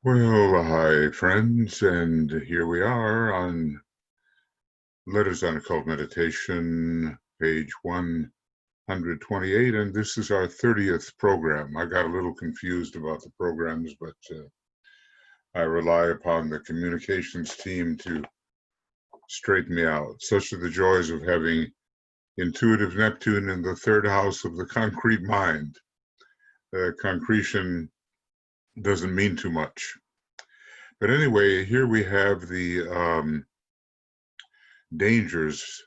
Well, hi, friends, and here we are on Letters on Occult Meditation, page 128, and this is our 30th program. I got a little confused about the programs, but I rely upon the communications team to straighten me out. Such are the joys of having intuitive Neptune in the third house of the concrete mind. Concretion doesn't mean too much. But anyway, here we have the dangers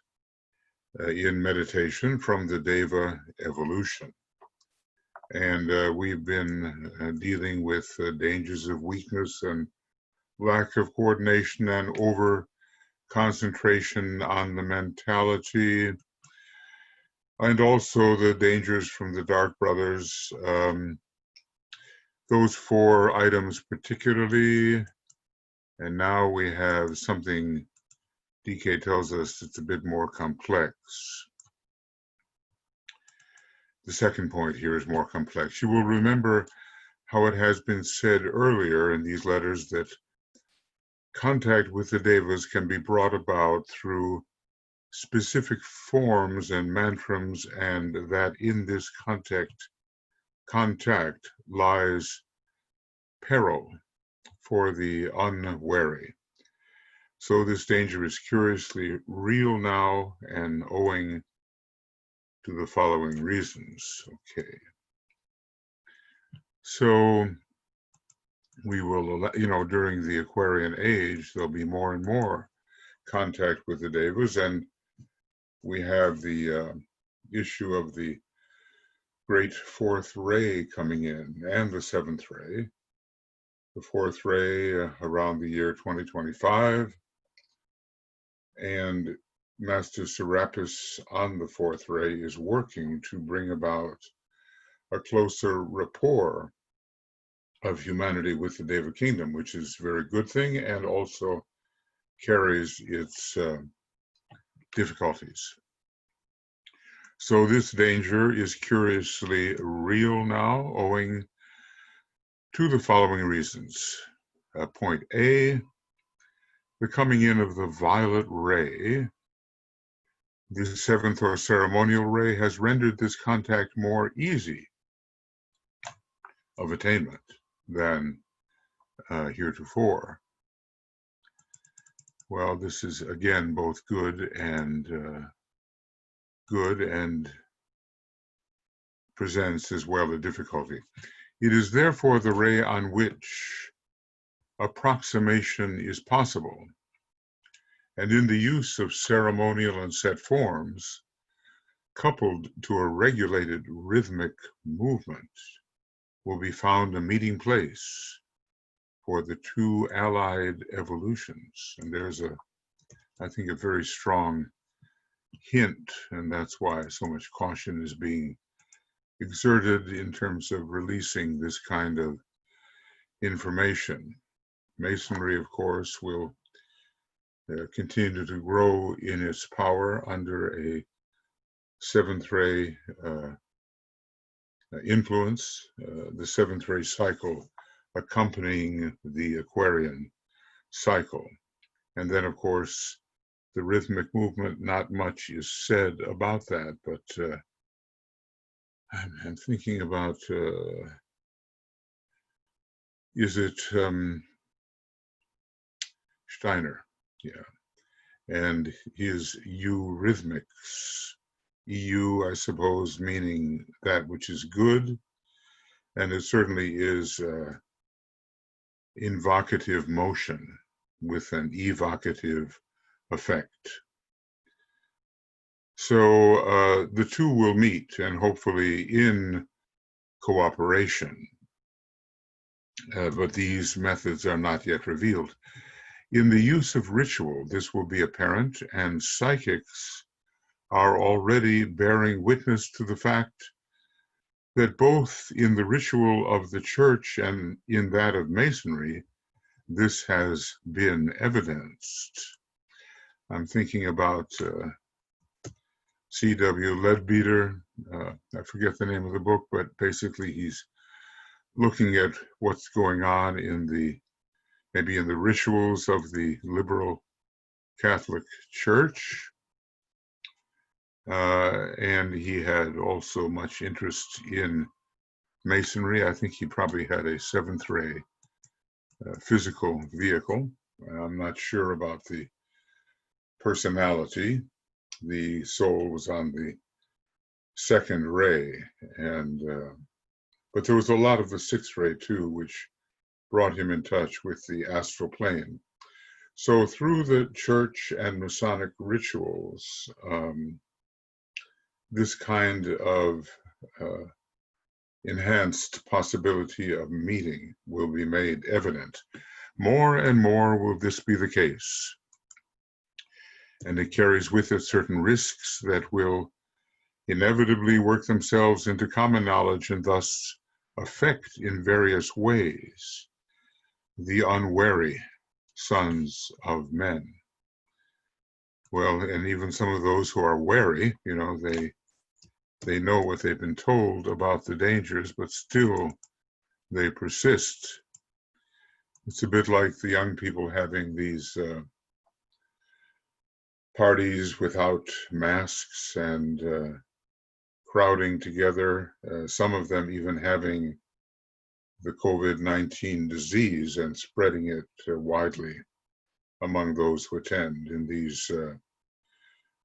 in meditation from the deva evolution. And we've been dealing with dangers of weakness and lack of coordination and over concentration on the mentality, and also the dangers from the Dark Brothers. Those four items particularly. And now we have something DK tells us it's a bit more complex. The second point here is more complex. You will remember how it has been said earlier in these letters that contact with the devas can be brought about through specific forms and mantrams, and that in this contact lies peril for the unwary. So this danger is curiously real now and owing to the following reasons. Okay. So we will, during the Aquarian age, there'll be more and more contact with the devas, and we have the issue of the great fourth ray coming in and the seventh ray. The fourth ray around the year 2025, and Master Serapis on the fourth ray is working to bring about a closer rapport of humanity with the Deva Kingdom, which is a very good thing and also carries its difficulties. So this danger is curiously real now, owing to the following reasons. Point A, the coming in of the violet ray. The seventh or ceremonial ray has rendered this contact more easy of attainment than heretofore. Well, this is again both good and presents as well a difficulty. It is therefore the ray on which approximation is possible, and in the use of ceremonial and set forms, coupled to a regulated rhythmic movement, will be found a meeting place for the two allied evolutions. And there's I think, a very strong hint, and that's why so much caution is being exerted in terms of releasing this kind of information. Masonry, of course, will continue to grow in its power under a seventh ray influence, the seventh ray cycle accompanying the Aquarian cycle. And then, of course, the rhythmic movement, not much is said about that, but I'm thinking about, is it Steiner? Yeah. And his eurythmics, EU, I suppose, meaning that which is good, and it certainly is invocative motion with an evocative effect. So the two will meet, and hopefully in cooperation, but these methods are not yet revealed. In the use of ritual, this will be apparent, and psychics are already bearing witness to the fact that both in the ritual of the church and in that of Masonry, this has been evidenced. I'm thinking about C.W. Leadbeater. I forget the name of the book, but basically he's looking at what's going on in the maybe in the rituals of the liberal Catholic Church. And he had also much interest in Masonry. I think he probably had a seventh ray physical vehicle. I'm not sure about the personality. The soul was on the second ray, and but there was a lot of the sixth ray too, which brought him in touch with the astral plane. So through the church and Masonic rituals, this kind of enhanced possibility of meeting will be made evident. More and more will this be the case. And it carries with it certain risks that will inevitably work themselves into common knowledge and thus affect in various ways the unwary sons of men. Well, and even some of those who are wary, you know, they know what they've been told about the dangers, but still they persist. It's a bit like the young people having these parties without masks and crowding together, some of them even having the COVID-19 disease and spreading it widely among those who attend in these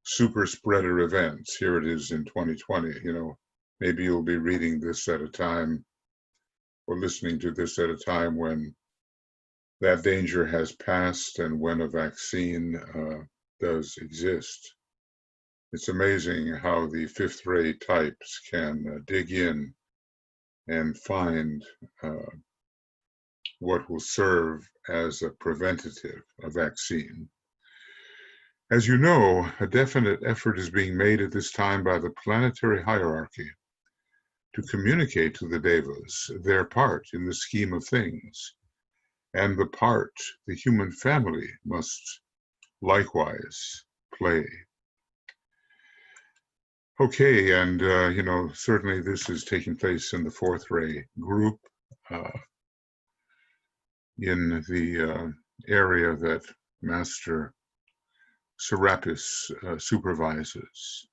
super spreader events. Here it is in 2020, you know, maybe you'll be reading this at a time or listening to this at a time when that danger has passed and when a vaccine does exist. It's amazing how the fifth ray types can dig in and find what will serve as a preventative, a vaccine. As you know, a definite effort is being made at this time by the planetary hierarchy to communicate to the devas their part in the scheme of things, and the part the human family must likewise play. Okay, and you know, certainly this is taking place in the fourth ray group, in the area that Master Serapis supervises,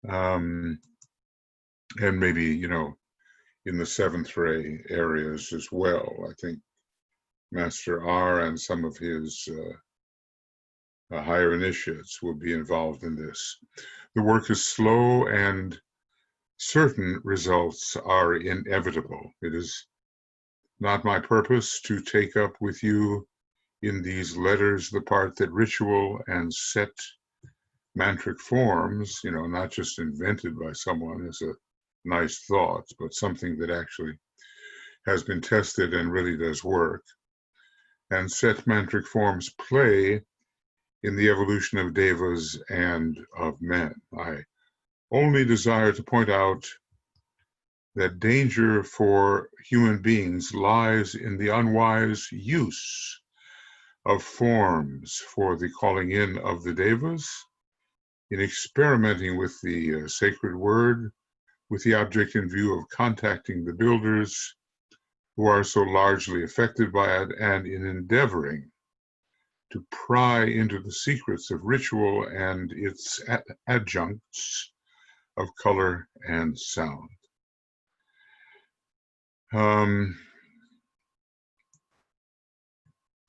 and maybe, you know, in the seventh ray areas as well. I think Master R and some of his higher initiates will be involved in this. The work is slow and certain results are inevitable. It is not my purpose to take up with you in these letters the part that ritual and set mantric forms, you know, not just invented by someone as a nice thought, but something that actually has been tested and really does work. And set mantric forms play in the evolution of devas and of men. I only desire to point out that danger for human beings lies in the unwise use of forms for the calling in of the devas, in experimenting with the sacred word, with the object in view of contacting the builders who are so largely affected by it, and in endeavoring to pry into the secrets of ritual and its adjuncts of color and sound.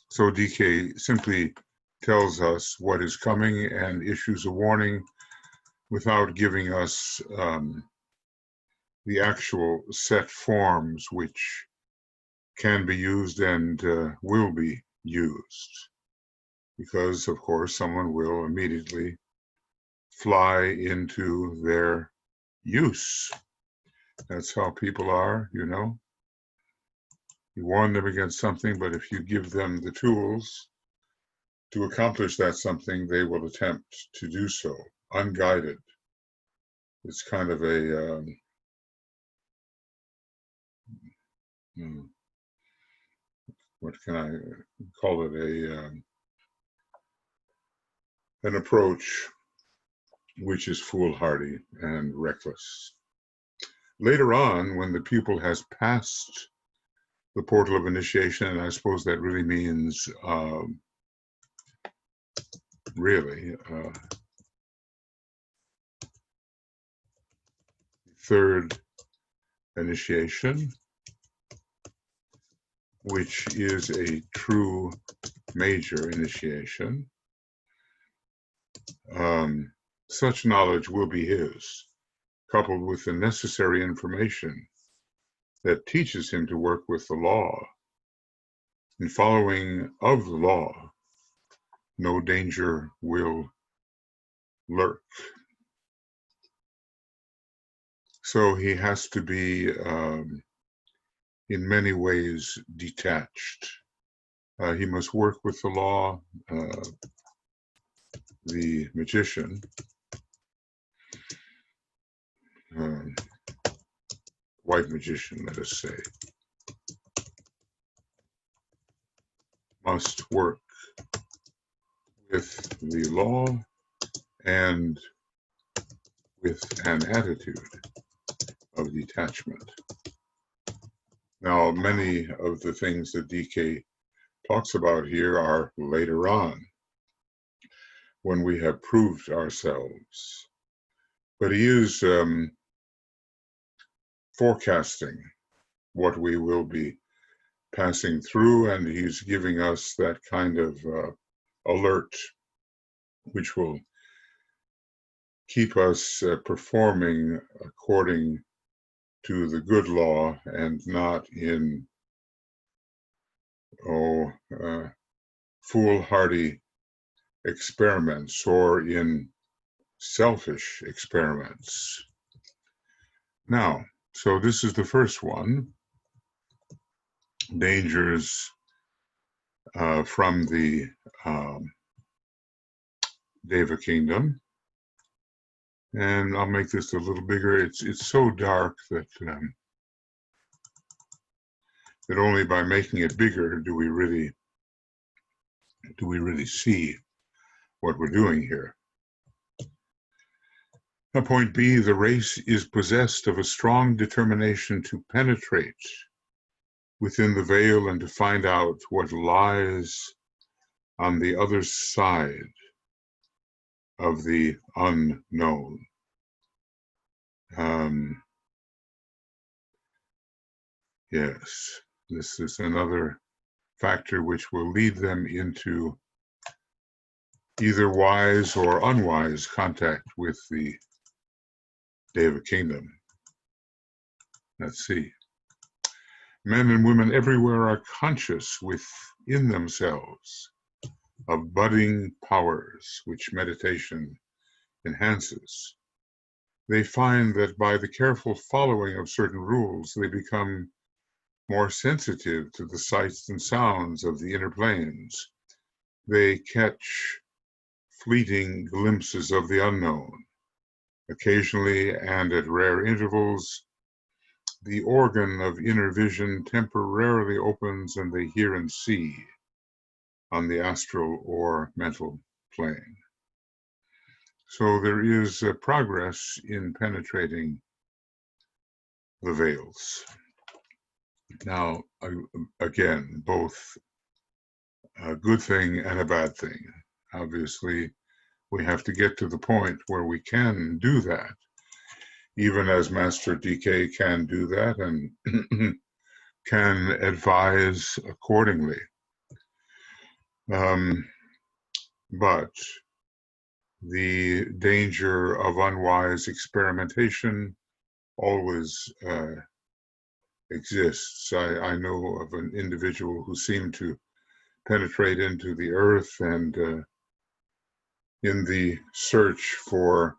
So DK simply tells us what is coming and issues a warning without giving us the actual set forms which can be used and will be used. Because, of course, someone will immediately fly into their use. That's how people are, you know. You warn them against something, but if you give them the tools to accomplish that something, they will attempt to do so, unguided. It's kind of a, what can I call it, an approach which is foolhardy and reckless. Later on, when the pupil has passed the portal of initiation, and I suppose that really means third initiation, which is a true major initiation. Such knowledge will be his, coupled with the necessary information that teaches him to work with the law. In following of the law, no danger will lurk. So he has to be, in many ways, detached. He must work with the law, the magician, white magician, let us say, must work with the law and with an attitude of detachment. Now, many of the things that DK talks about here are later on, when we have proved ourselves. But he is forecasting what we will be passing through, and he's giving us that kind of alert, which will keep us performing according to the good law and not in foolhardy experiments or in selfish experiments. Now, so this is the first one, dangers from the Deva kingdom. And I'll make this a little bigger. It's so dark that that only by making it bigger do we really see what we're doing here. Now, point B, the race is possessed of a strong determination to penetrate within the veil and to find out what lies on the other side of the unknown. Yes, this is another factor which will lead them into either wise or unwise contact with the Deva kingdom. Let's see. Men and women everywhere are conscious within themselves of budding powers which meditation enhances. They find that by the careful following of certain rules, they become more sensitive to the sights and sounds of the inner planes. They catch fleeting glimpses of the unknown. Occasionally and at rare intervals, the organ of inner vision temporarily opens and they hear and see on the astral or mental plane. So there is progress in penetrating the veils. Now, again, both a good thing and a bad thing. Obviously, we have to get to the point where we can do that, even as Master DK can do that and can advise accordingly. But the danger of unwise experimentation always exists. I know of an individual who seemed to penetrate into the earth and in the search for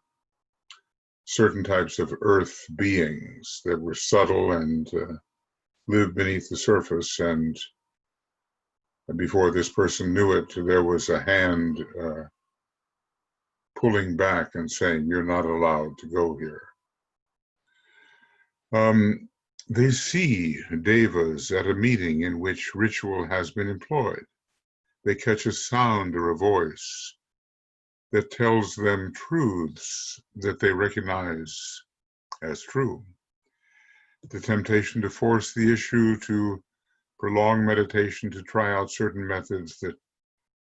certain types of earth beings that were subtle and lived beneath the surface, and before this person knew it, there was a hand pulling back and saying, "You're not allowed to go here." They see devas at a meeting in which ritual has been employed. They catch a sound or a voice that tells them truths that they recognize as true. The temptation to force the issue to prolonged meditation to try out certain methods that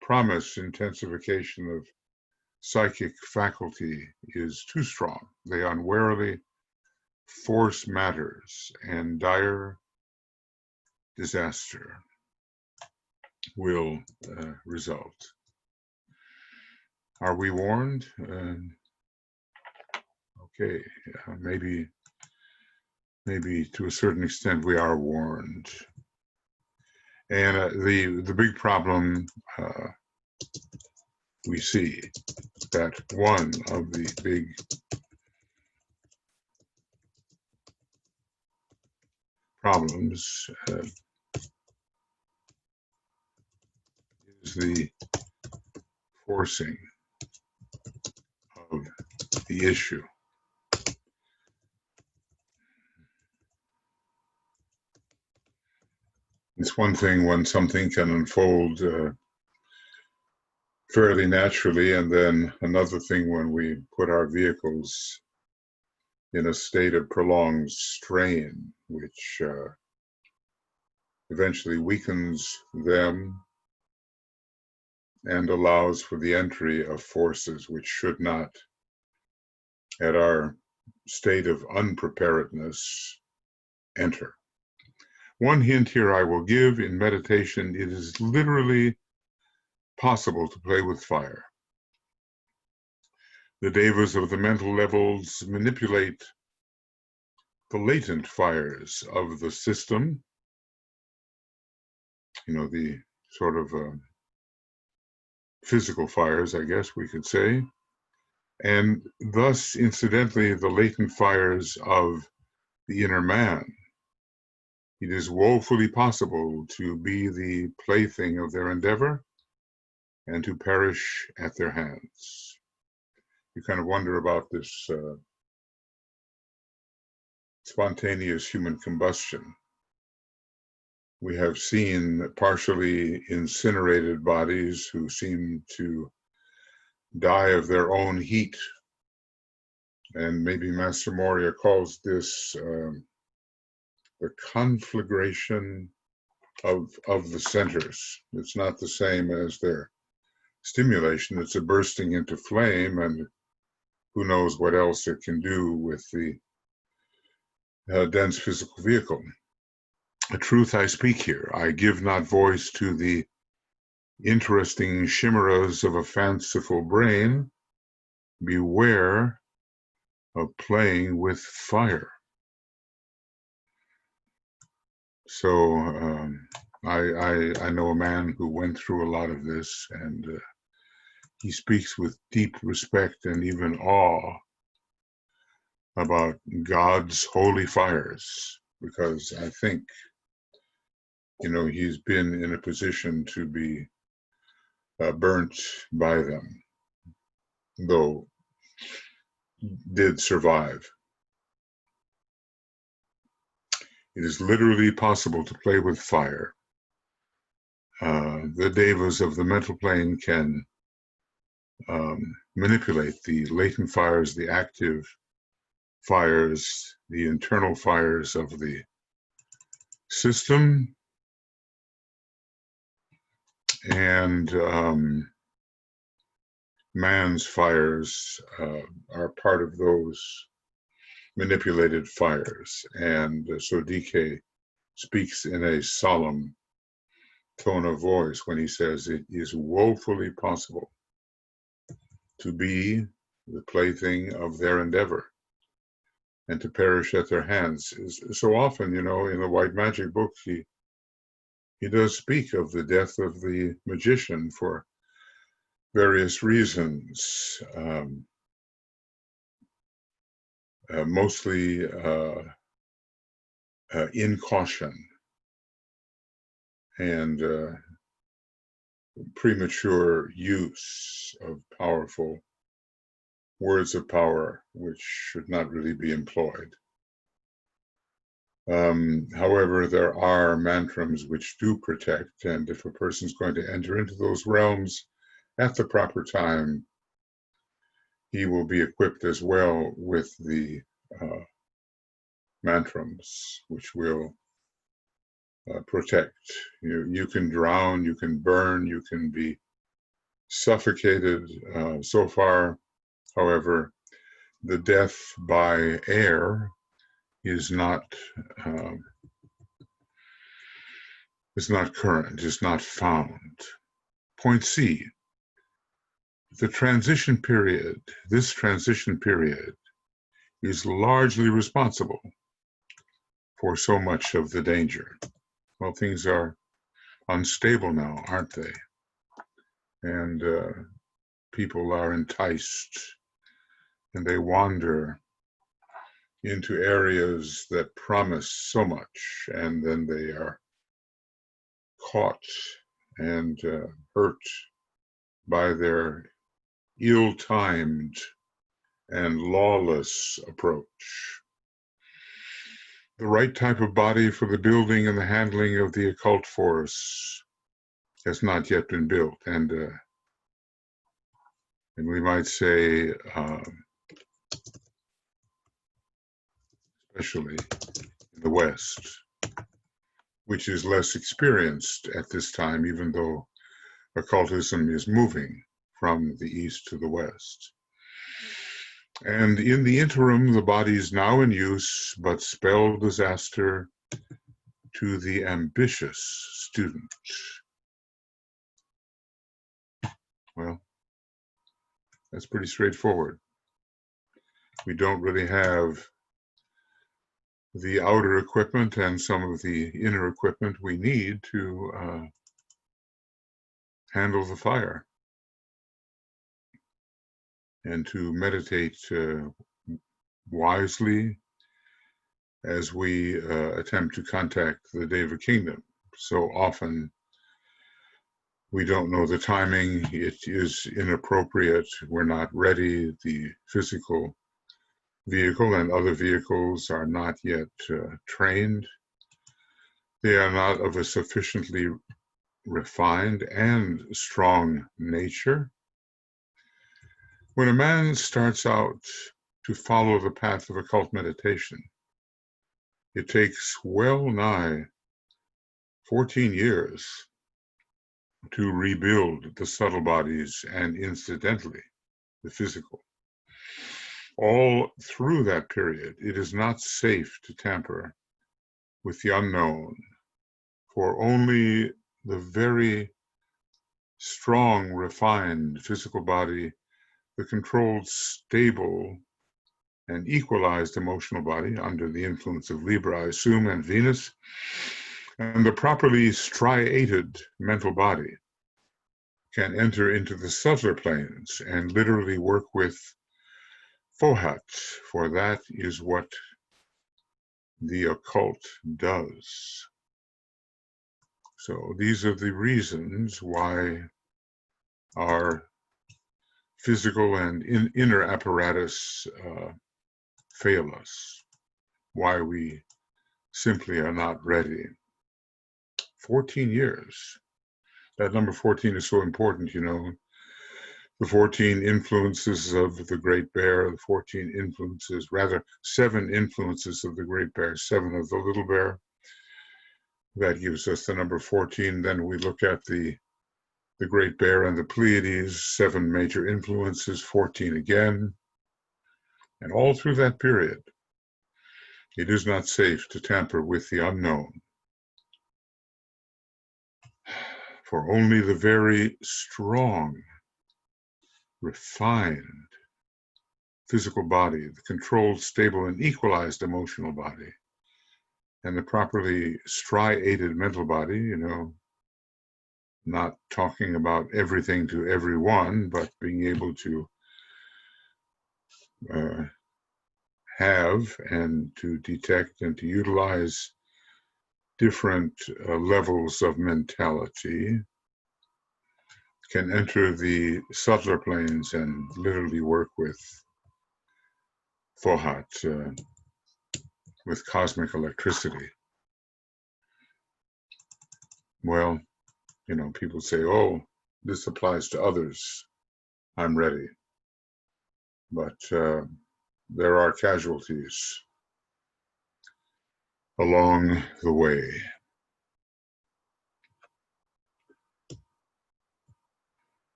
promise intensification of psychic faculty is too strong. They unwarily force matters, and dire disaster will result. Are we warned? Okay, maybe to a certain extent we are warned. And the big problem we see that one of the big problems is the forcing of the issue. It's one thing when something can unfold fairly naturally, and then another thing when we put our vehicles in a state of prolonged strain, which eventually weakens them and allows for the entry of forces which should not, at our state of unpreparedness, enter. One hint here I will give: in meditation, it is literally possible to play with fire. The devas of the mental levels manipulate the latent fires of the system, the sort of physical fires, I guess we could say, and thus, incidentally, the latent fires of the inner man. It is woefully possible to be the plaything of their endeavor and to perish at their hands. You kind of wonder about this spontaneous human combustion. We have seen partially incinerated bodies who seem to die of their own heat. And maybe Master Moria calls this the conflagration of the centers. It's not the same as their stimulation. It's a bursting into flame, and who knows what else it can do with the dense physical vehicle. The truth I speak here, I give not voice to the interesting chimeras of a fanciful brain. Beware of playing with fire. So I know a man who went through a lot of this, and he speaks with deep respect and even awe about God's holy fires, because I think, he's been in a position to be burnt by them, though did survive. It is literally possible to play with fire. The devas of the mental plane can manipulate the latent fires, the active fires, the internal fires of the system, and man's fires are part of those manipulated fires. And so DK speaks in a solemn tone of voice when he says it is woefully possible to be the plaything of their endeavor and to perish at their hands. So often, in the White Magic book, he does speak of the death of the magician for various reasons, mostly incaution and premature use of powerful words of power, which should not really be employed. However, there are mantrams which do protect, and if a person's going to enter into those realms at the proper time, he will be equipped as well with the mantrams, which will protect. You can drown, you can burn, you can be suffocated. So far, however, the death by air is not current, is not found. Point C, this transition period is largely responsible for so much of the danger. Well, things are unstable now, aren't they? And people are enticed and they wander into areas that promise so much, and then they are caught and hurt by their ill-timed and lawless approach. The right type of body for the building and the handling of the occult force has not yet been built, and we might say, especially in the West, which is less experienced at this time, even though occultism is moving from the East to the West. And in the interim, the body is now in use, but spell disaster to the ambitious student. Well, that's pretty straightforward. We don't really have the outer equipment and some of the inner equipment we need to handle the fire and to meditate wisely as we attempt to contact the Deva kingdom. So often we don't know the timing, it is inappropriate, we're not ready, the physical vehicle and other vehicles are not yet trained. They are not of a sufficiently refined and strong nature. When a man starts out to follow the path of occult meditation, it takes well nigh 14 years to rebuild the subtle bodies and incidentally the physical. All through that period, it is not safe to tamper with the unknown, for only the very strong, refined physical body, the controlled, stable, and equalized emotional body under the influence of Libra, I assume, and Venus, and the properly striated mental body can enter into the subtler planes and literally work with Fohat, for that is what the occult does. So these are the reasons why our physical and inner apparatus fail us, why we simply are not ready. 14 years. That number 14 is so important, you know. The 14 influences of the Great Bear, the 14 influences, rather 7 influences of the Great Bear, 7 of the Little Bear. That gives us the number 14. Then we look at the Great Bear and the Pleiades, 7 major influences, 14 again. And all through that period, it is not safe to tamper with the unknown. For only the very strong, refined physical body, the controlled, stable, and equalized emotional body, and the properly striated mental body, you know, not talking about everything to everyone, but being able to have and to detect and to utilize different levels of mentality, can enter the subtler planes and literally work with Fohat, with cosmic electricity. Well, you know, people say, oh, this applies to others, I'm ready. But there are casualties along the way.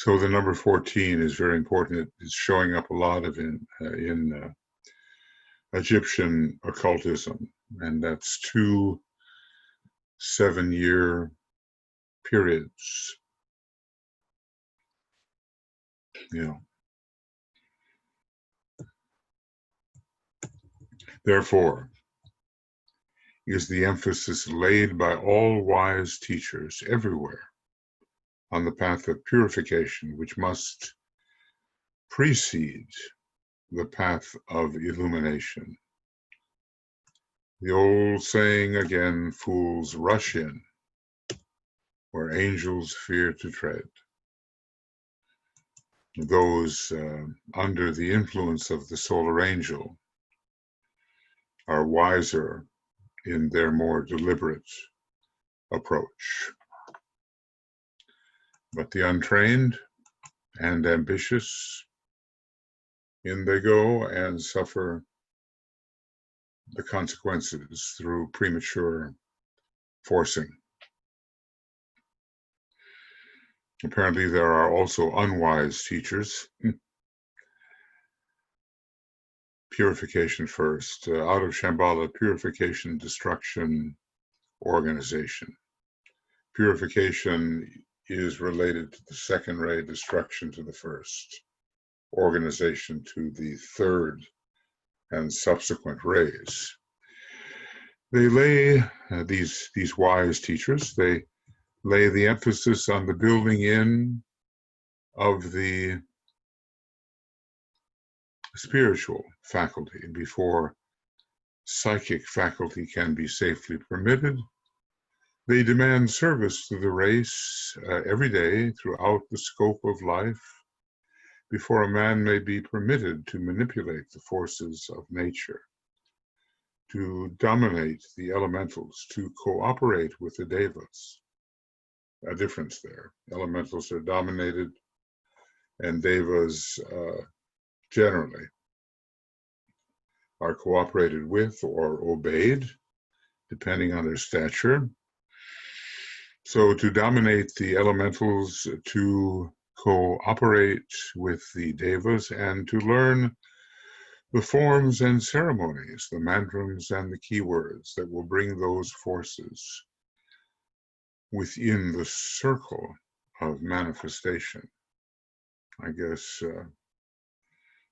So the number 14 is very important. It's showing up a lot of in Egyptian occultism, and that's 2 7-year periods. Therefore, is the emphasis laid by all wise teachers everywhere on the path of purification, which must precede the path of illumination. The old saying again, fools rush in where angels fear to tread. Those under the influence of the solar angel are wiser in their more deliberate approach. But the untrained and ambitious, in they go and suffer the consequences through premature forcing. Apparently, there are also unwise teachers. Purification first. Out of Shambhala, purification, destruction, organization. Purification is related to the second ray, destruction to the first, organization to the third and subsequent rays. They lay, these wise teachers, they lay the emphasis on the building in of the spiritual faculty before psychic faculty can be safely permitted. They demand service to the race every day throughout the scope of life before a man may be permitted to manipulate the forces of nature, to dominate the elementals, to cooperate with the devas. A difference there. Elementals are dominated, and devas generally are cooperated with or obeyed, depending on their stature. So to dominate the elementals, to cooperate with the devas, and to learn the forms and ceremonies, the mantras and the keywords that will bring those forces within the circle of manifestation. I guess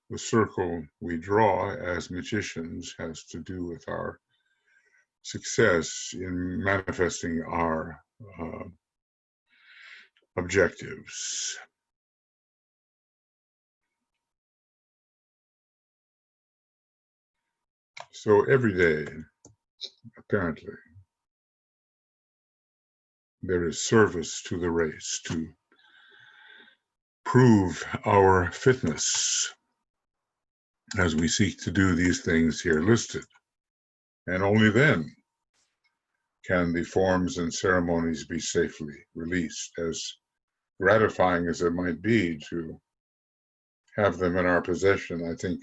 the circle we draw as magicians has to do with our success in manifesting our objectives. So every day, apparently, there is service to the race to prove our fitness as we seek to do these things here listed. And only then can the forms and ceremonies be safely released, as gratifying as it might be to have them in our possession. I think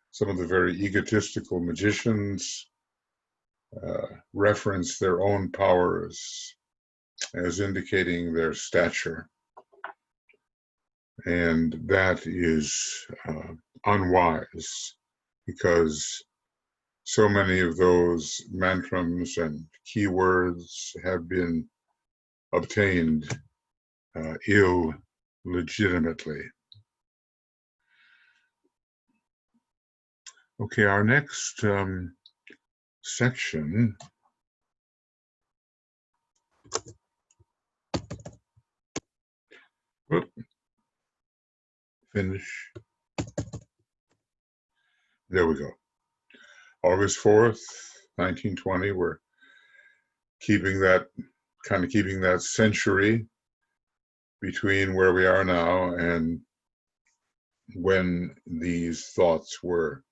some of the very egotistical magicians reference their own powers as indicating their stature. And that is unwise, because so many of those mantras and keywords have been obtained illegitimately. Okay, our next section finish. There we go. August 4th, 1920, we're keeping that century between where we are now and when these thoughts were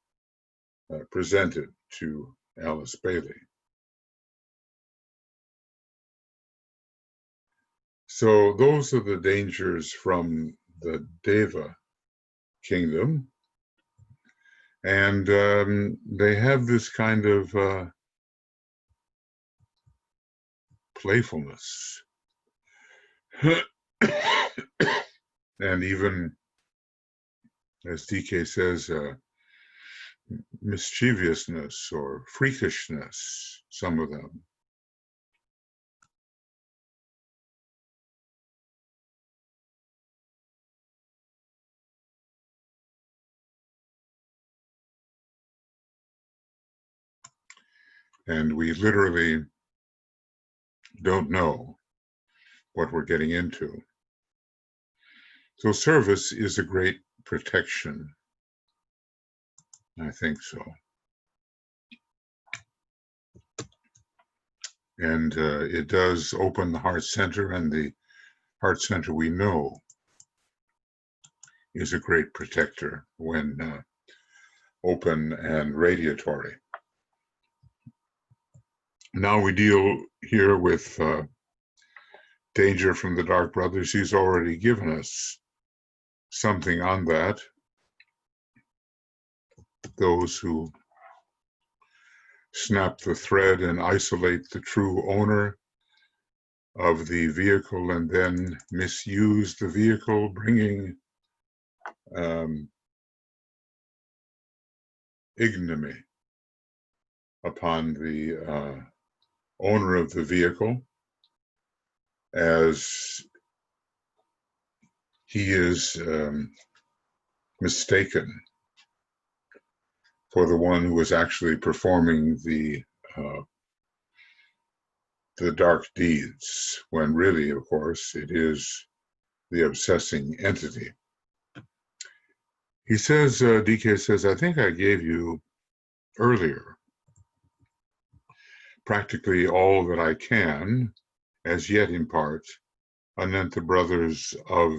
presented to Alice Bailey. So those are the dangers from the Deva kingdom. And they have this kind of playfulness. and even, as DK says, mischievousness or freakishness, some of them. And we literally don't know what we're getting into. So service is a great protection. I think so. And it does open the heart center, and the heart center, we know, is a great protector when open and radiatory. Now we deal here with danger from the Dark Brothers. He's already given us something on that. Those who snap the thread and isolate the true owner of the vehicle and then misuse the vehicle, bringing ignominy upon the owner of the vehicle, as he is mistaken for the one who was actually performing the dark deeds, when really, of course, it is the obsessing entity. He says, DK says, I think I gave you earlier practically all that I can, as yet in part, anent the brothers of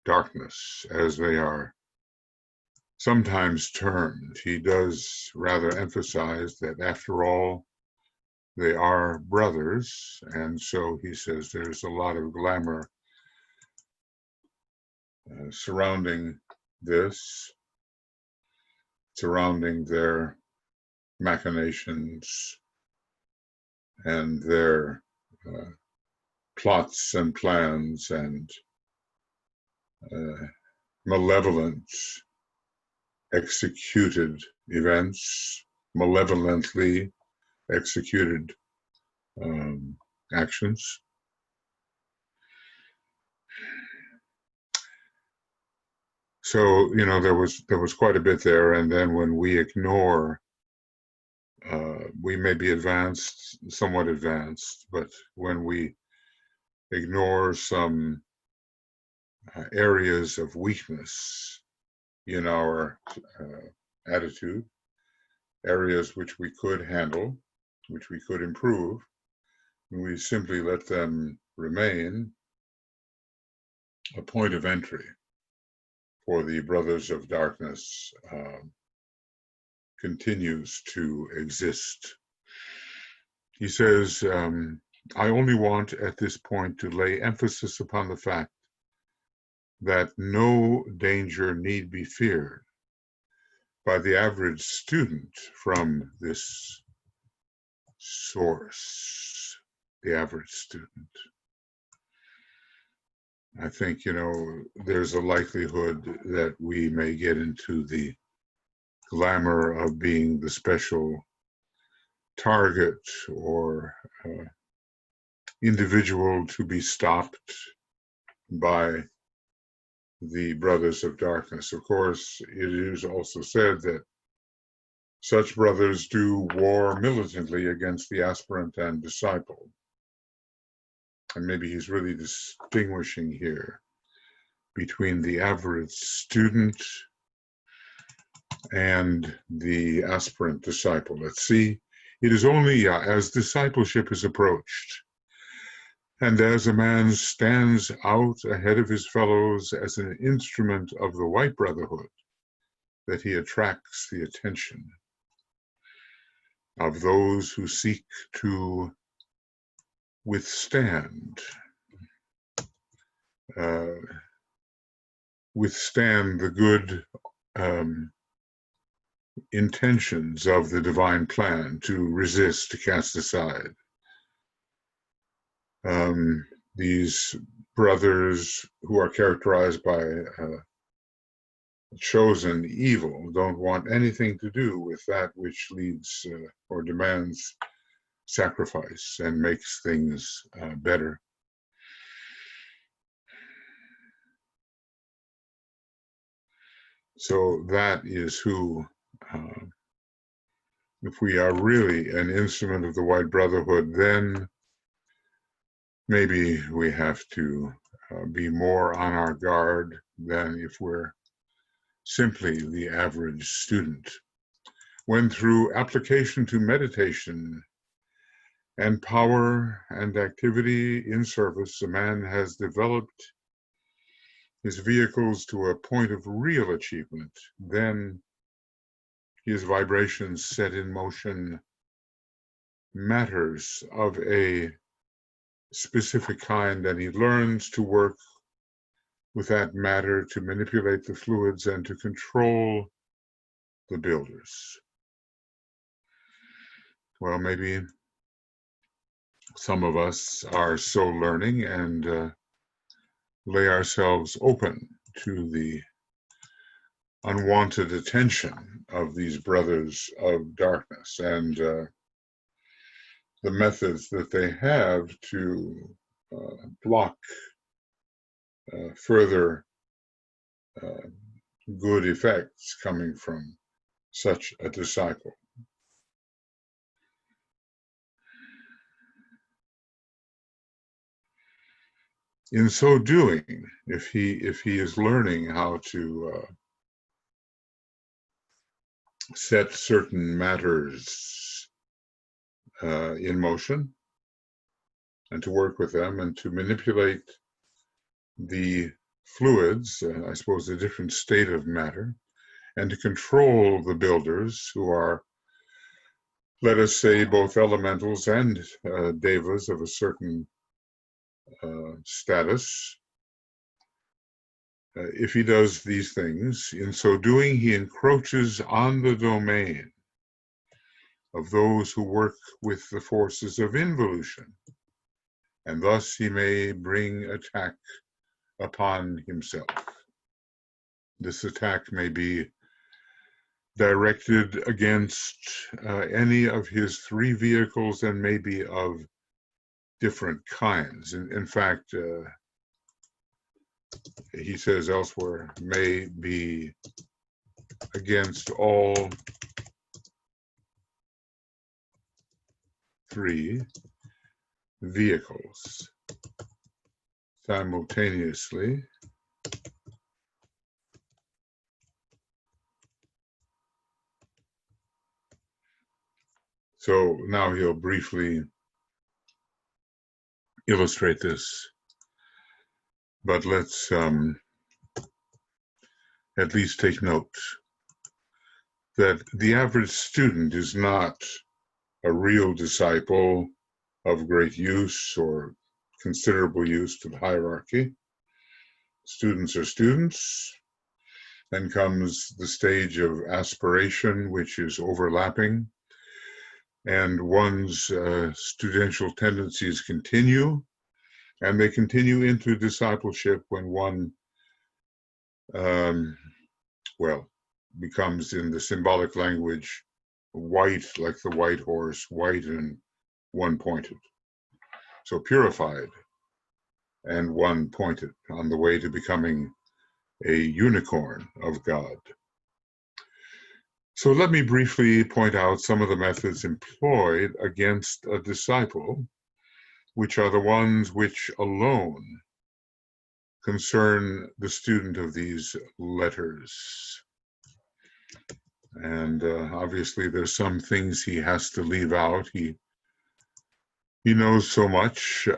darkness, as they are sometimes termed. He does rather emphasize that, after all, they are brothers, and so he says there's a lot of glamour surrounding this, surrounding their machinations and their plots and plans and malevolent executed events, malevolently executed actions. So, you know, there was quite a bit there, and then when we ignore, we may be advanced, somewhat advanced, but when we ignore some areas of weakness in our attitude, areas which we could handle, which we could improve, and we simply let them remain, a point of entry for the brothers of darkness continues to exist. He says, I only want at this point to lay emphasis upon the fact that no danger need be feared by the average student from this source, the average student. I think, you know, there's a likelihood that we may get into the glamour of being the special target or individual to be stopped by the brothers of darkness. Of course, it is also said that such brothers do war militantly against the aspirant and disciple. And maybe he's really distinguishing here between the average student and the aspirant disciple. Let's see, it is only as discipleship is approached, and as a man stands out ahead of his fellows as an instrument of the white brotherhood, that he attracts the attention of those who seek to withstand the good intentions of the divine plan, to resist, to cast aside these brothers who are characterized by chosen evil don't want anything to do with that which leads or demands sacrifice and makes things better. So that is who, if we are really an instrument of the White Brotherhood, then maybe we have to be more on our guard than if we're simply the average student. When through application to meditation and power and activity in service, a man has developed his vehicles to a point of real achievement, then his vibrations set in motion matters of a specific kind, and he learns to work with that matter to manipulate the fluids and to control the builders. Well, maybe some of us are so learning and lay ourselves open to the unwanted attention of these brothers of darkness and the methods that they have to block further good effects coming from such a disciple. In so doing, if he is learning how to set certain matters in motion and to work with them and to manipulate the fluids, I suppose a different state of matter, and to control the builders who are, let us say, both elementals and devas of a certain status. If he does these things, in so doing, he encroaches on the domain of those who work with the forces of involution, and thus he may bring attack upon himself. This attack may be directed against any of his three vehicles and may be of different kinds. In fact, he says elsewhere, may be against all three vehicles simultaneously. So now he'll briefly illustrate this, but let's at least take note that the average student is not a real disciple of great use or considerable use to the hierarchy. Students are students. Then comes the stage of aspiration, which is overlapping, and one's studential tendencies continue, and they continue into discipleship when one, becomes, in the symbolic language, white, like the white horse, white and one-pointed. So purified and one-pointed on the way to becoming a unicorn of God. So let me briefly point out some of the methods employed against a disciple, which are the ones which alone concern the student of these letters. And obviously there's some things he has to leave out. He knows so much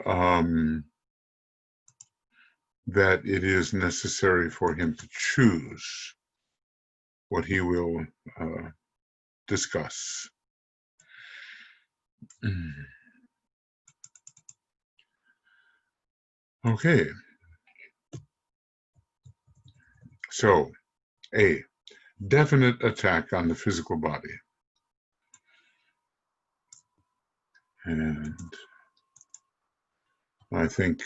that it is necessary for him to choose what he will discuss. Okay. So, A, definite attack on the physical body. And I think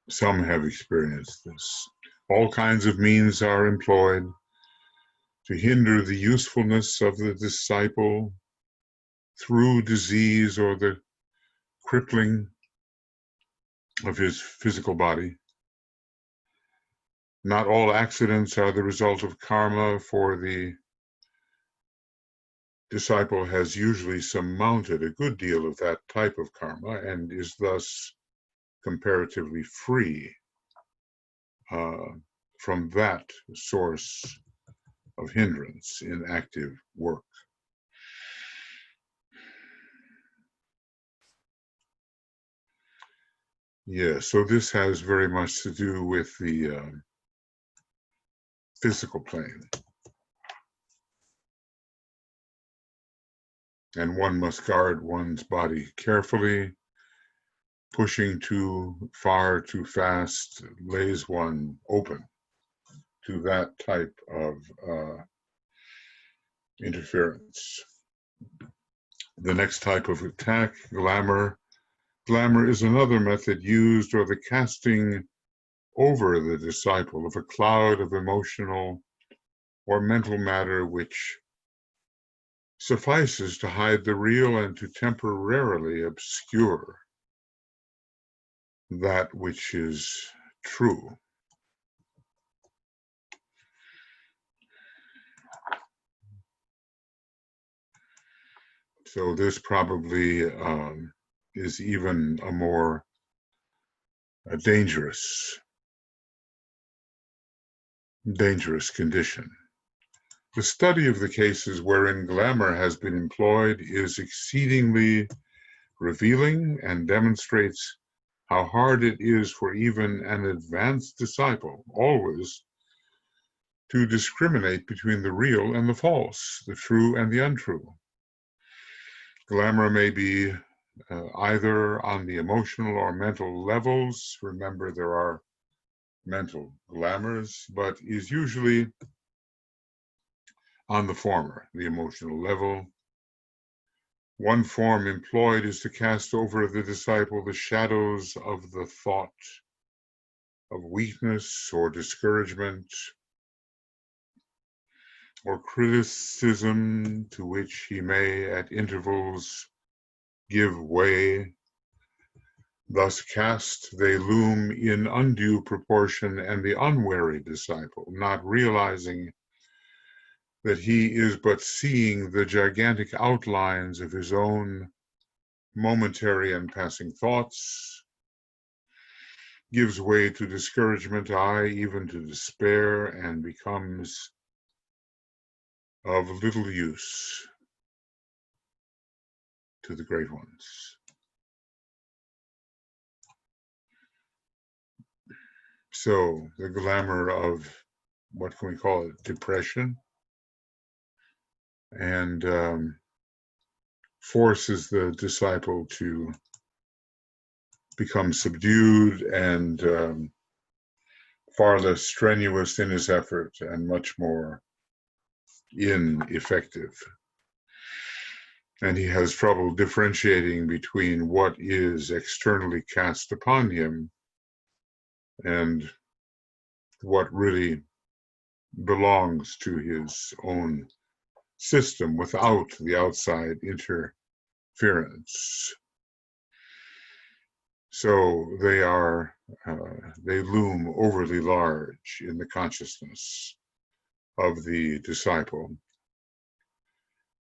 Some have experienced this. All kinds of means are employed to hinder the usefulness of the disciple through disease or the crippling of his physical body. Not all accidents are the result of karma, for the disciple has usually surmounted a good deal of that type of karma and is thus comparatively free from that source of hindrance in active work. Yeah, so this has very much to do with the physical plane. And one must guard one's body carefully. Pushing too far, too fast lays one open to that type of interference. The next type of attack, glamour. Glamour is another method used, or the casting over the disciple of a cloud of emotional or mental matter which suffices to hide the real and to temporarily obscure that which is true. So this probably is even a more dangerous condition. The study of the cases wherein glamour has been employed is exceedingly revealing and demonstrates how hard it is for even an advanced disciple always to discriminate between the real and the false, the true and the untrue. Glamour may be either on the emotional or mental levels. Remember, there are mental glamours, but is usually on the former, the emotional level. One form employed is to cast over the disciple the shadows of the thought of weakness or discouragement or criticism, to which he may at intervals give way. Thus cast they loom in undue proportion, and the unwary disciple, not realizing that he is but seeing the gigantic outlines of his own momentary and passing thoughts, gives way to discouragement, aye, even to despair, and becomes of little use to the great ones. So the glamour of, what can we call it, depression, and forces the disciple to become subdued and far less strenuous in his effort and much more ineffective. And he has trouble differentiating between what is externally cast upon him and what really belongs to his own system without the outside interference. So they loom overly large in the consciousness of the disciple.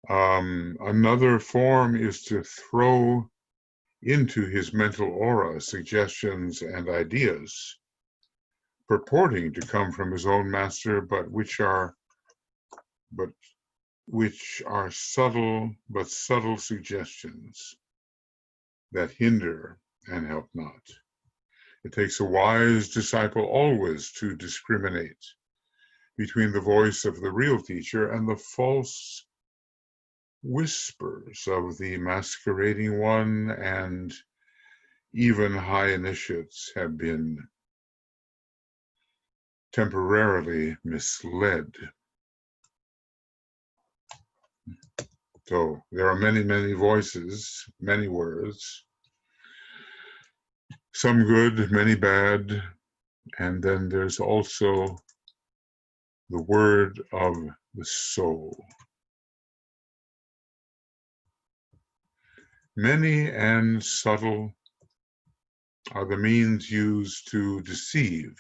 Another form is to throw into his mental aura suggestions and ideas purporting to come from his own master, but which are subtle suggestions that hinder and help not. It takes a wise disciple always to discriminate between the voice of the real teacher and the false whispers of the masquerading one, and even high initiates have been temporarily misled. So there are many, many voices, many words, Some good, many bad, and then there's also the word of the soul. Many and subtle are the means used to deceive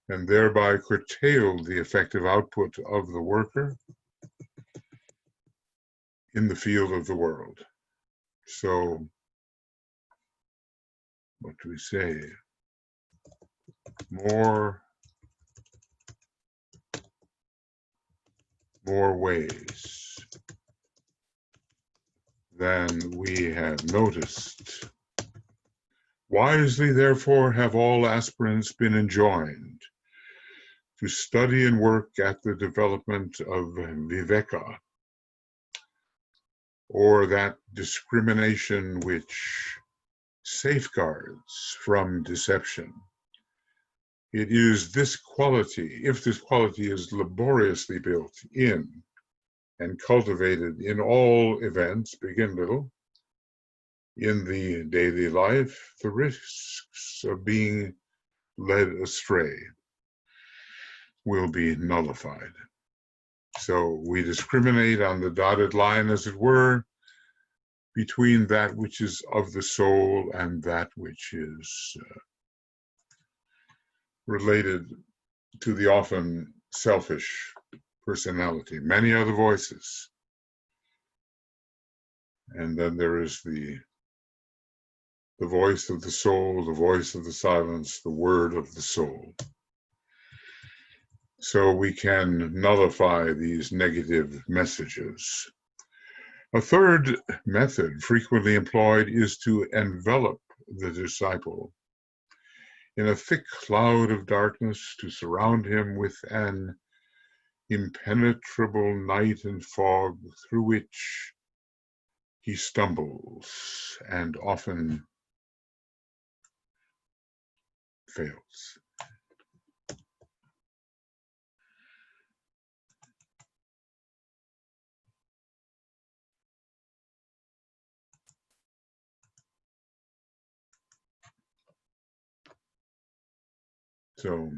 and thereby curtail the effective output of the worker in the field of the world. So, what do we say? More ways than we have noticed. Wisely, therefore, have all aspirants been enjoined to study and work at the development of viveka, or that discrimination which safeguards from deception. It is this quality, if this quality is laboriously built in and cultivated in all events, big and little, in the daily life, the risks of being led astray will be nullified. So we discriminate on the dotted line, as it were, between that which is of the soul and that which is related to the often selfish personality. Many are the voices. And then there is the voice of the soul, the voice of the silence, the word of the soul. So we can nullify these negative messages. A third method frequently employed is to envelop the disciple in a thick cloud of darkness, to surround him with an impenetrable night and fog through which he stumbles and often fails. So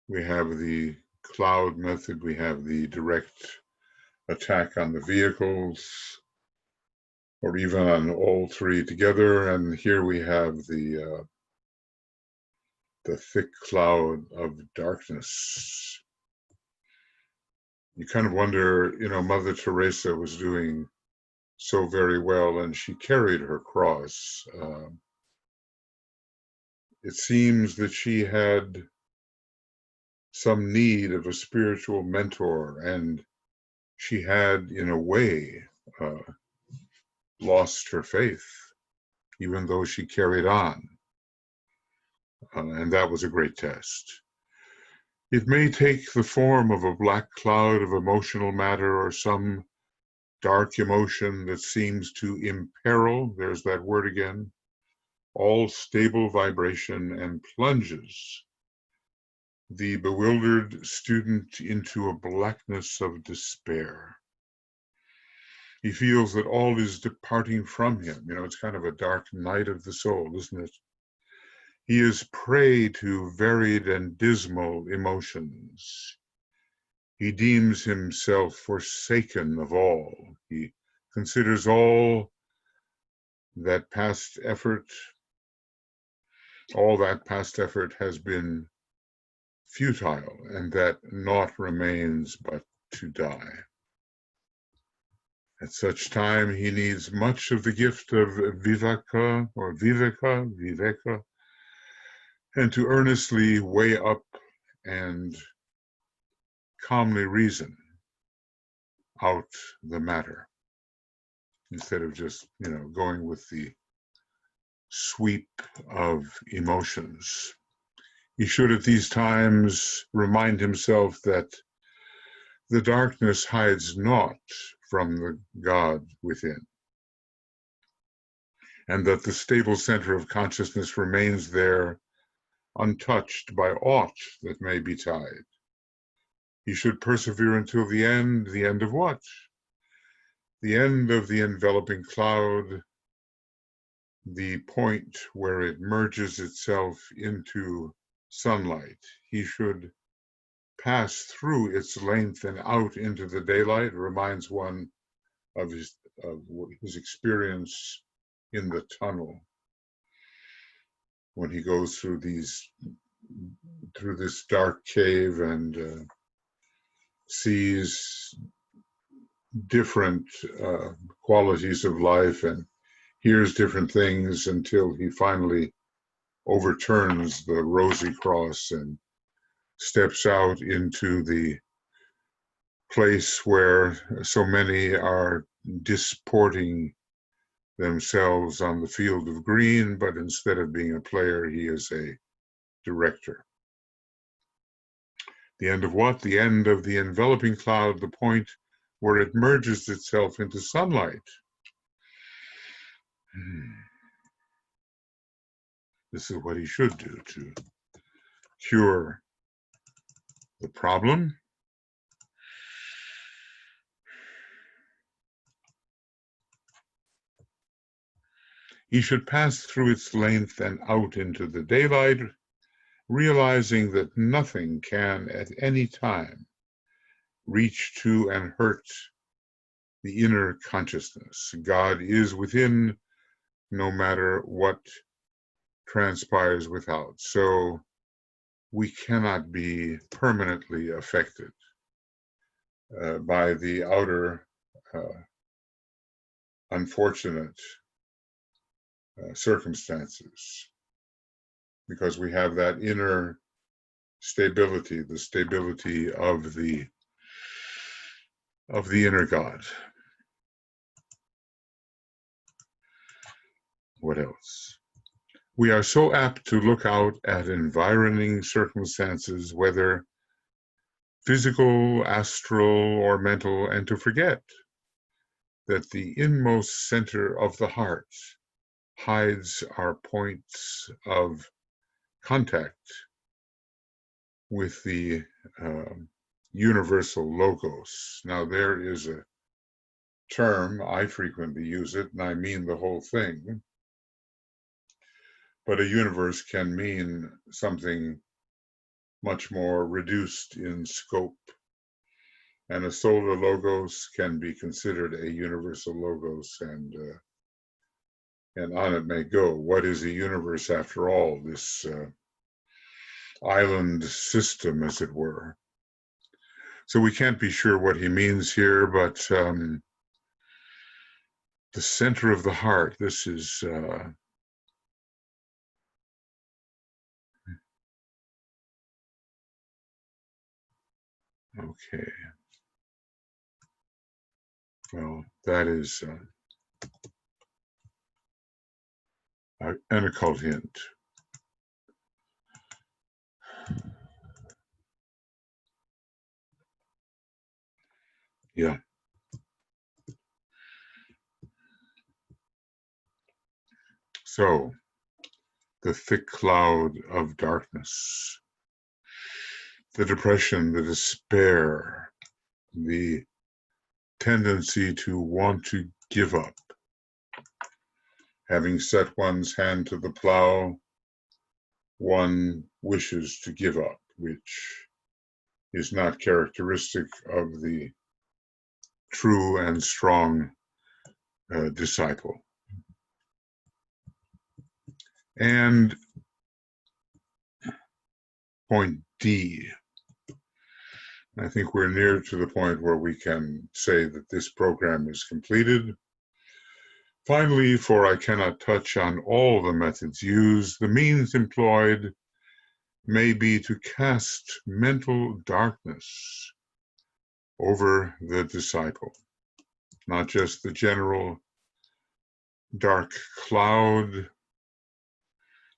we have the cloud method, we have the direct attack on the vehicles, or even on all three together, and here we have the thick cloud of darkness. You kind of wonder, Mother Teresa was doing so very well, and she carried her cross. It seems that she had some need of a spiritual mentor, and she had, in a way, lost her faith, even though she carried on. And that was a great test. It may take the form of a black cloud of emotional matter or some dark emotion that seems to imperil, there's that word again, all stable vibration, and plunges the bewildered student into a blackness of despair. He feels that all is departing from him. It's kind of a dark night of the soul, isn't it? He is prey to varied and dismal emotions. He deems himself forsaken of all. He considers all that past effort has been futile, and that naught remains but to die. At such time, he needs much of the gift of viveka, and to earnestly weigh up and calmly reason out the matter, instead of just, going with the sweep of emotions. He should at these times remind himself that the darkness hides naught from the God within, and that the stable center of consciousness remains there untouched by aught that may betide. He should persevere until the end of what? The end of the enveloping cloud, the point where it merges itself into sunlight. He should pass through its length and out into the daylight. It reminds one of his experience in the tunnel when he goes through this dark cave and sees different qualities of life and hears different things until he finally overturns the rosy cross and steps out into the place where so many are disporting themselves on the field of green, but instead of being a player, he is a director. The end of what? The end of the enveloping cloud, the point where it merges itself into sunlight. This is what he should do to cure the problem. He should pass through its length and out into the daylight, realizing that nothing can at any time reach to and hurt the inner consciousness. God is within, no matter what transpires without. So we cannot be permanently affected by the outer unfortunate circumstances, because we have that inner stability, the stability of the inner God. What else? We are so apt to look out at environing circumstances, whether physical, astral, or mental, and to forget that the inmost center of the heart hides our points of contact with the universal logos. Now, there is a term, I frequently use it, and I mean the whole thing. But a universe can mean something much more reduced in scope. And a solar logos can be considered a universal logos, and on it may go. What is a universe after all? This island system, as it were. So we can't be sure what he means here, but the center of the heart, this is okay. Well, that is an occult hint. Yeah. So, the thick cloud of darkness, the depression, the despair, the tendency to want to give up. Having set one's hand to the plow, one wishes to give up, which is not characteristic of the true and strong disciple. And point D. I think we're near to the point where we can say that this program is completed. Finally, for I cannot touch on all the methods used, the means employed may be to cast mental darkness over the disciple, not just the general dark cloud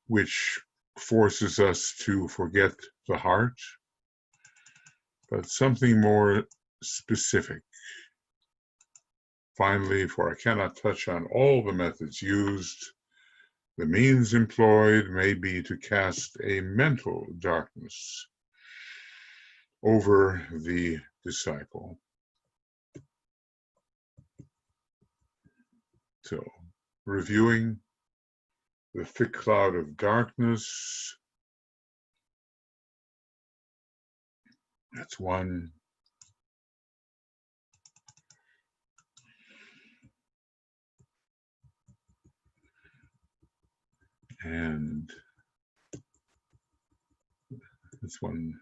which forces us to forget the heart, but something more specific. Finally, for I cannot touch on all the methods used, the means employed may be to cast a mental darkness over the disciple. So, reviewing, the thick cloud of darkness. That's one. And this one.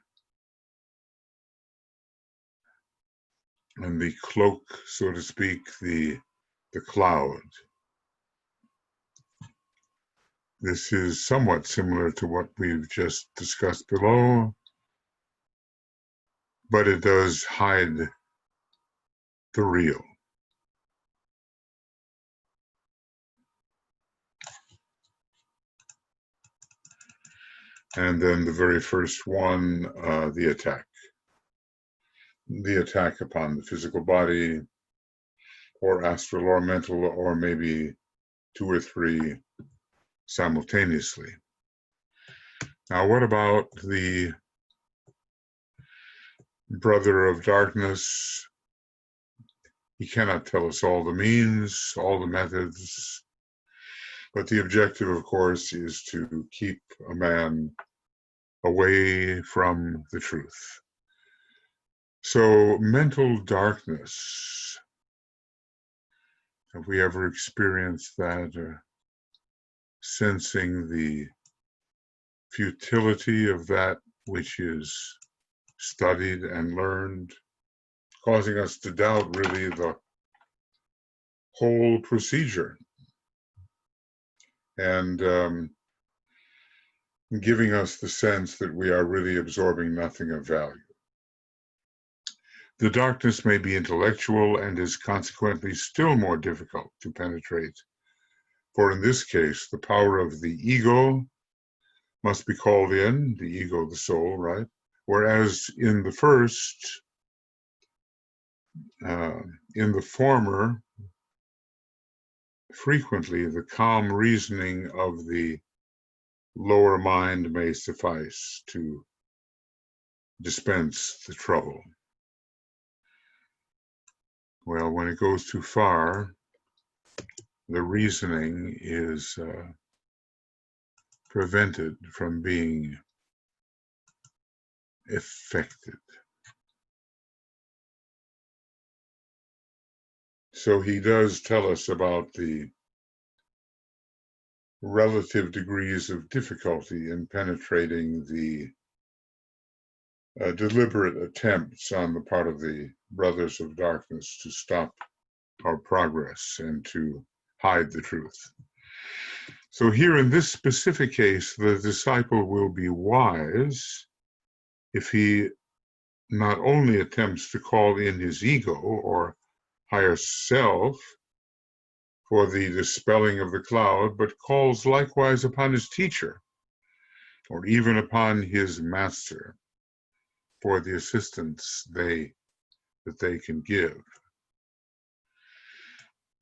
And the cloak, so to speak, the cloud. This is somewhat similar to what we've just discussed below, but it does hide the real. And then the very first one, the attack. The attack upon the physical body, or astral or mental, or maybe two or three simultaneously. Now, what about the brother of darkness? He cannot tell us all the means, all the methods, but the objective, of course, is to keep a man away from the truth. So, mental darkness, have we ever experienced that, sensing the futility of that which is studied and learned, causing us to doubt really the whole procedure, and giving us the sense that we are really absorbing nothing of value. The darkness may be intellectual and is consequently still more difficult to penetrate, for in this case, the power of the ego must be called in, the ego, the soul, right? Whereas in the first, in the former, frequently the calm reasoning of the lower mind may suffice to dispense the trouble. Well, when it goes too far, the reasoning is prevented from being effected. So he does tell us about the relative degrees of difficulty in penetrating the deliberate attempts on the part of the brothers of darkness to stop our progress and to hide the truth. So here in this specific case, the disciple will be wise if he not only attempts to call in his ego or higher self for the dispelling of the cloud, but calls likewise upon his teacher or even upon his master for the assistance that they can give.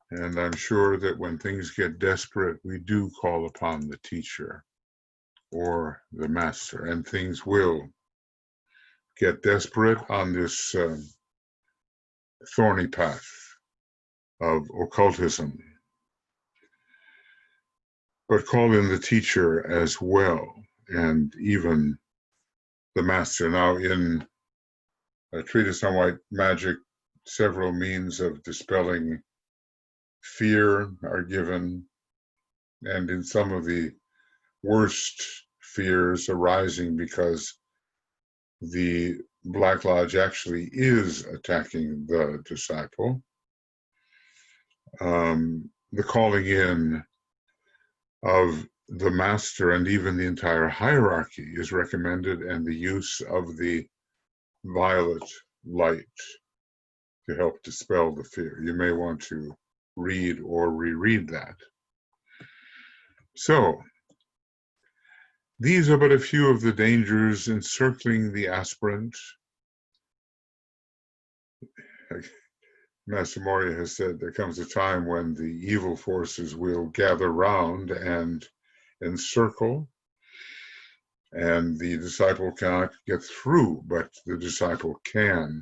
And I'm sure that when things get desperate, we do call upon the teacher or the master, and things will get desperate on this thorny path of occultism. But call in the teacher as well, and even the master. Now, in a treatise on white magic, several means of dispelling fear are given, and in some of the worst fears arising because the Black Lodge actually is attacking the disciple, the calling in of the master and even the entire hierarchy is recommended, and the use of the violet light to help dispel the fear. You may want to read or reread that. So, these are but a few of the dangers encircling the aspirant. Master Moria has said there comes a time when the evil forces will gather round and encircle, and the disciple cannot get through, but the disciple can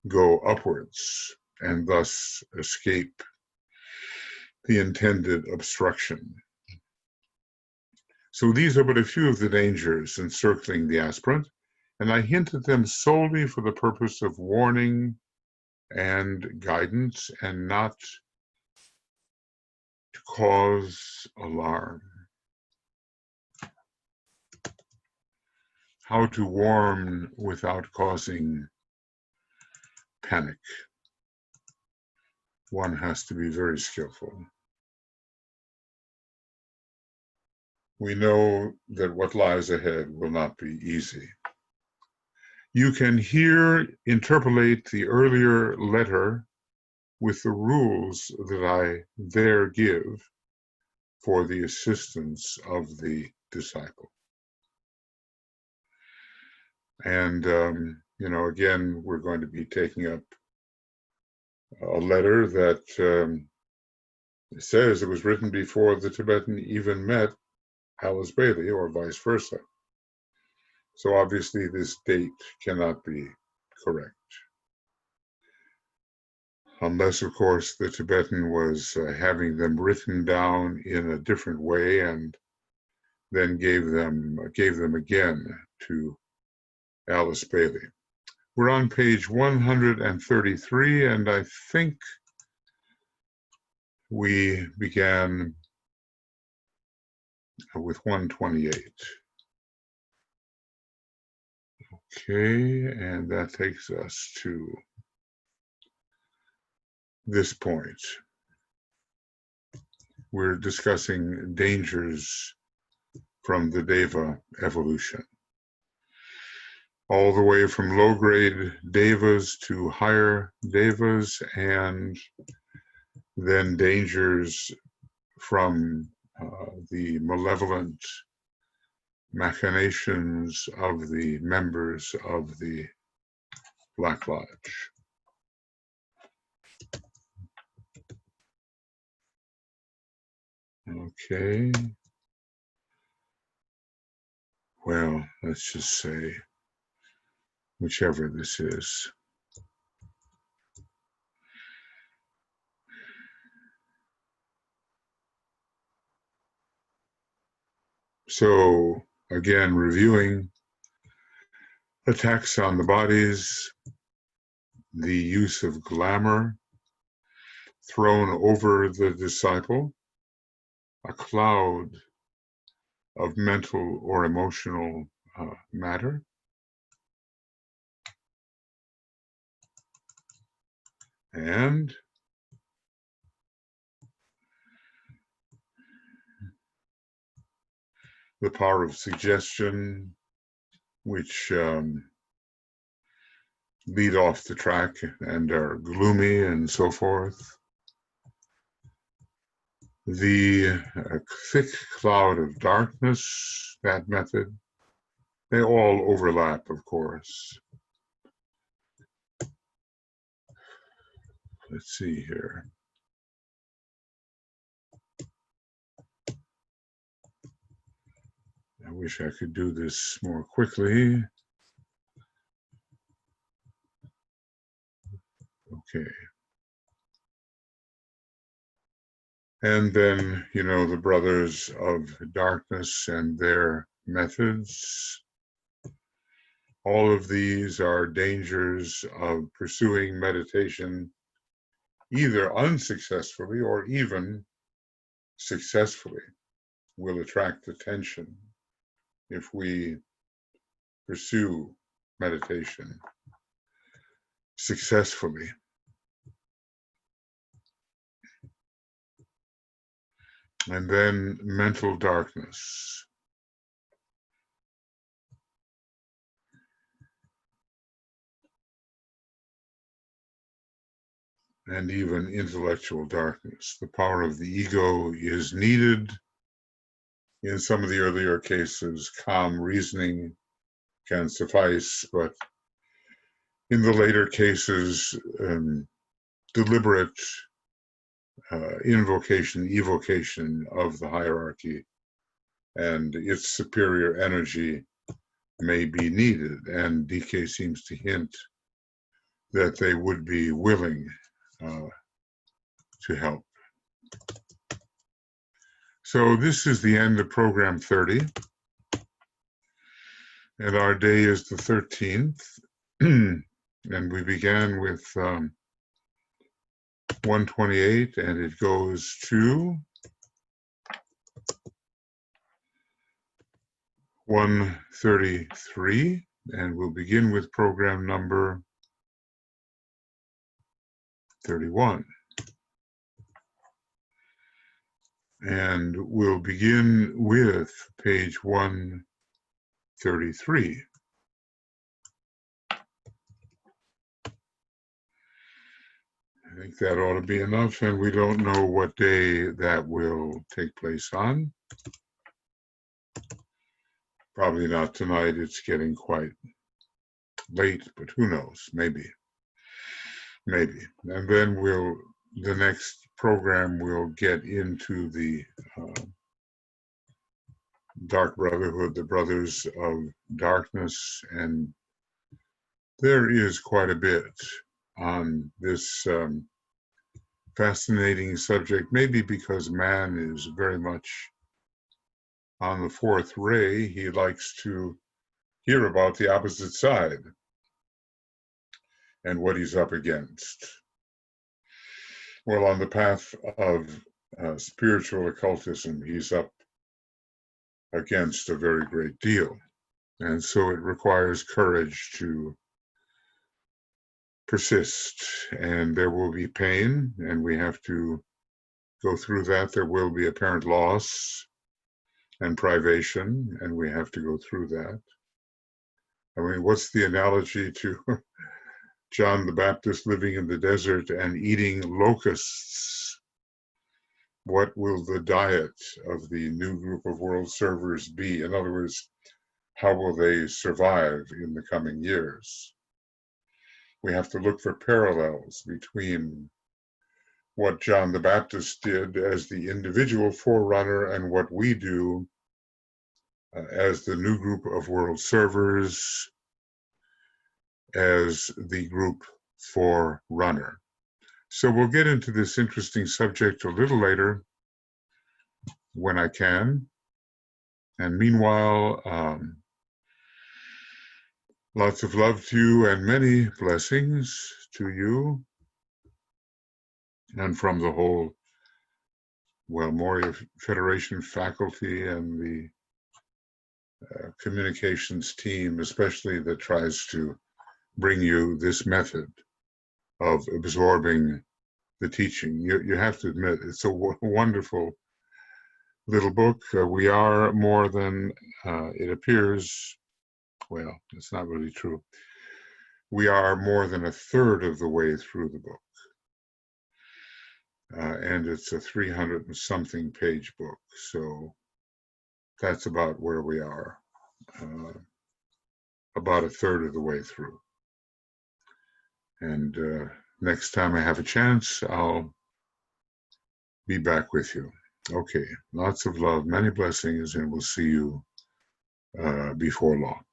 go upwards and thus escape the intended obstruction. So these are but a few of the dangers encircling the aspirant, and I hint at them solely for the purpose of warning and guidance, and not to cause alarm. How to warn without causing panic. One has to be very skillful. We know that what lies ahead will not be easy. You can here interpolate the earlier letter with the rules that I there give for the assistance of the disciple. And, again, we're going to be taking up a letter that says it was written before the Tibetan even met Alice Bailey, or vice versa. So obviously this date cannot be correct. Unless, of course, the Tibetan was having them written down in a different way and then gave them again to Alice Bailey. We're on page 133, and I think we began with 128. Okay, and that takes us to this point. We're discussing dangers from the deva evolution. All the way from low-grade devas to higher devas, and then dangers from the malevolent machinations of the members of the Black Lodge. Okay. Well, let's just say whichever this is. So, again, reviewing attacks on the bodies, the use of glamour thrown over the disciple, a cloud of mental or emotional matter, and the power of suggestion, which lead off the track and are gloomy and so forth. The thick cloud of darkness, that method, they all overlap, of course. Let's see here. I wish I could do this more quickly. Okay. And then, the brothers of darkness and their methods. All of these are dangers of pursuing meditation either unsuccessfully or even successfully. Will attract attention if we pursue meditation successfully. And then mental darkness. And even intellectual darkness. The power of the ego is needed. In some of the earlier cases, calm reasoning can suffice, but in the later cases, deliberate invocation, evocation of the hierarchy and its superior energy may be needed. And DK seems to hint that they would be willing to help. So this is the end of program 30, and our day is the 13th, and we began with 128, and it goes to 133, and we'll begin with program number 31. And we'll begin with page 133. I think that ought to be enough, and we don't know what day that will take place on. Probably not tonight, it's getting quite late, but who knows, maybe. And then the next program will get into the Dark Brotherhood, the Brothers of Darkness, and there is quite a bit on this fascinating subject, maybe because man is very much on the fourth ray. He likes to hear about the opposite side and what he's up against. Well, on the path of spiritual occultism, he's up against a very great deal. And so it requires courage to persist, and there will be pain, and we have to go through that. There will be apparent loss and privation, and we have to go through that. I mean, what's the analogy to John the Baptist living in the desert and eating locusts? What will the diet of the new group of world servers be? In other words, how will they survive in the coming years? We have to look for parallels between what John the Baptist did as the individual forerunner and what we do as the new group of world servers, as the group forerunner. So we'll get into this interesting subject a little later when I can. And meanwhile, lots of love to you and many blessings to you and from the whole, well, Moria Federation faculty and the communications team, especially, that tries to bring you this method of absorbing the teaching. You have to admit, it's a wonderful little book. We are more than it appears. Well, it's not really true. We are more than a third of the way through the book. And it's a 300 and something page book. So that's about where we are, about a third of the way through. And next time I have a chance, I'll be back with you. Okay, lots of love, many blessings, and we'll see you before long.